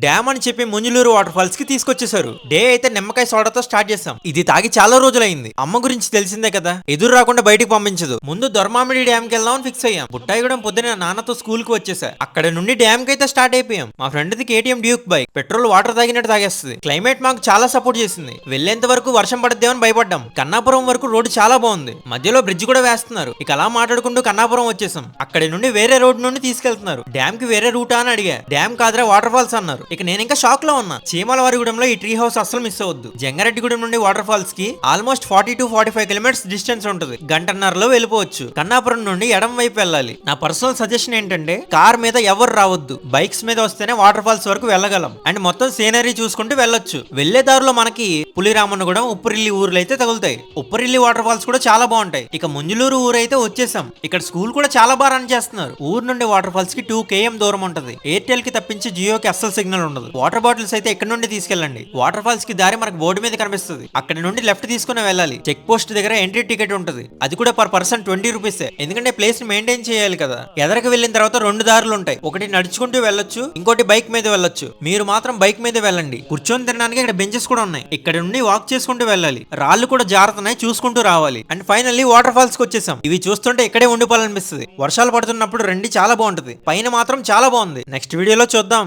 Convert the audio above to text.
Dam అని చెప్పి Munjuluru water falls కి తీసుకొచ్చేసారు. డే అయితే నిమ్మకాయ సోడాతో స్టార్ట్ చేసాం. ఇది తాగి చాలా రోజులైంది. అమ్మ గురించి తెలిసిందే కదా, ఎదురు రాకుండా బయటికి పంపించదు. ముందు దొరమామిడి డ్యామ్ కి వెళ్దామని ఫిక్స్ అయ్యాం. బుట్టాయిగూడెం పొద్దున నాన్నతో స్కూల్ కి వచ్చేసా. అక్కడ నుండి డ్యామ్ కి అయితే స్టార్ట్ అయిపోయాం. మా ఫ్రెండ్ ది KTM Duke bike, petrol water తాగినట్టు తాగేస్తుంది. క్లైమేట్ మాకు చాలా సపోర్ట్ చేసింది. వెళ్లేంత వరకు వర్షం పడద్దేమని భయపడ్డాం. కన్నాపురం వరకు రోడ్డు చాలా బాగుంది. మధ్యలో బ్రిడ్జ్ కూడా వేస్తున్నారు. ఇక అలా మాట్లాడుకుంటూ కన్నాపురం వచ్చేసాం. అక్కడి నుండి వేరే రోడ్ నుండి తీసుకెళ్తున్నారు. డ్యామ్ కి వేరే రూటా అని అడిగా. డ్యామ్ కాదురా వాటర్ ఫాల్స్ అన్నారు. ఇక నేను ఇంకా షాక్ లో ఉన్నా. చీమలవారిగూడెంలో ఈ ట్రీ హౌస్ అస్సలు మిస్ అవద్దు. జంగారెడ్డిగూడెం నుండి వాటర్ ఫాల్స్ కి ఆల్మోస్ట్ 40 to 45 కిలోమీటర్స్ డిస్టెన్స్ ఉంటుంది. గంటన్నరలో వెళ్ళిపోవచ్చు. కన్నాపురం నుండి ఎడం వైపు వెళ్ళాలి. నా పర్సనల్ సజెషన్ ఏంటంటే కార్ మీద ఎవరు రావద్దు. బైక్స్ మీద వస్తేనే వాటర్ ఫాల్స్ వరకు వెళ్ళగలం. అండ్ మొత్తం సీనరీ చూసుకుంటూ వెళ్ళొచ్చు. వెళ్లే దారిలో మనకి పులిరామన్నగూడెం, ఉప్పరిల్లి ఊర్లు అయితే తగులుతాయి. ఉప్పరిల్లి వాటర్ ఫాల్స్ కూడా చాలా బాగుంటాయి. ఇక ముంజులూరు ఊరు అయితే వచ్చేసాం. ఇక్కడ స్కూల్ కూడా చాలా బాగా రన్ చేస్తున్నారు. ఊరు నుండి వాటర్ ఫాల్స్ కి 2 km దూరం ఉంటది. ఎయిర్టెల్ కి తప్పించి జియోకి అస్సలు సిగ్నల్ ఉండదు. వాటర్ బాటిల్స్ అయితే ఇక్కడ నుండి తీసుకెళ్ళండి. వాటర్ ఫాల్స్ కి దారి మనకు బోర్డు మీద కనిపిస్తుంది. అక్కడ నుండి లెఫ్ట్ తీసుకుని వెళ్ళాలి. చెక్ పోస్ట్ దగ్గర ఎంట్రీ టికెట్ ఉంటుంది. అది కూడా పర్ పర్సన్ 20 రూపీసే. ఎందుకంటే ప్లేస్ ని మెయింటైన్ చేయాలి కదా. ఎదరికి వెళ్ళిన తర్వాత 2 దారులు ఉంటాయి. ఒకటి నడుచుకుంటూ వెళ్ళొచ్చు, ఇంకోటి బైక్ మీద వెళ్ళొచ్చు. మీరు మాత్రం బైక్ మీద వెళ్ళండి. కూర్చొని తినడానికి ఇక్కడ బెంచెస్ కూడా ఉన్నాయి. ఇక్కడ నుండి వాక్ చేసుకుంటూ వెళ్ళాలి. రాళ్ళు కూడా జారుతున్నాయి, చూసుకుంటూ రావాలి. అండ్ ఫైనల్లీ వాటర్ ఫాల్స్ కి వచ్చేసాం. ఇవి చూస్తుంటే ఇక్కడే ఉండిపోవాలనిపిస్తుంది. వర్షాలు పడుతున్నప్పుడు రండి, చాలా బాగుంటది. పైన మాత్రం చాలా బాగుంది. నెక్స్ట్ వీడియోలో చూద్దాం.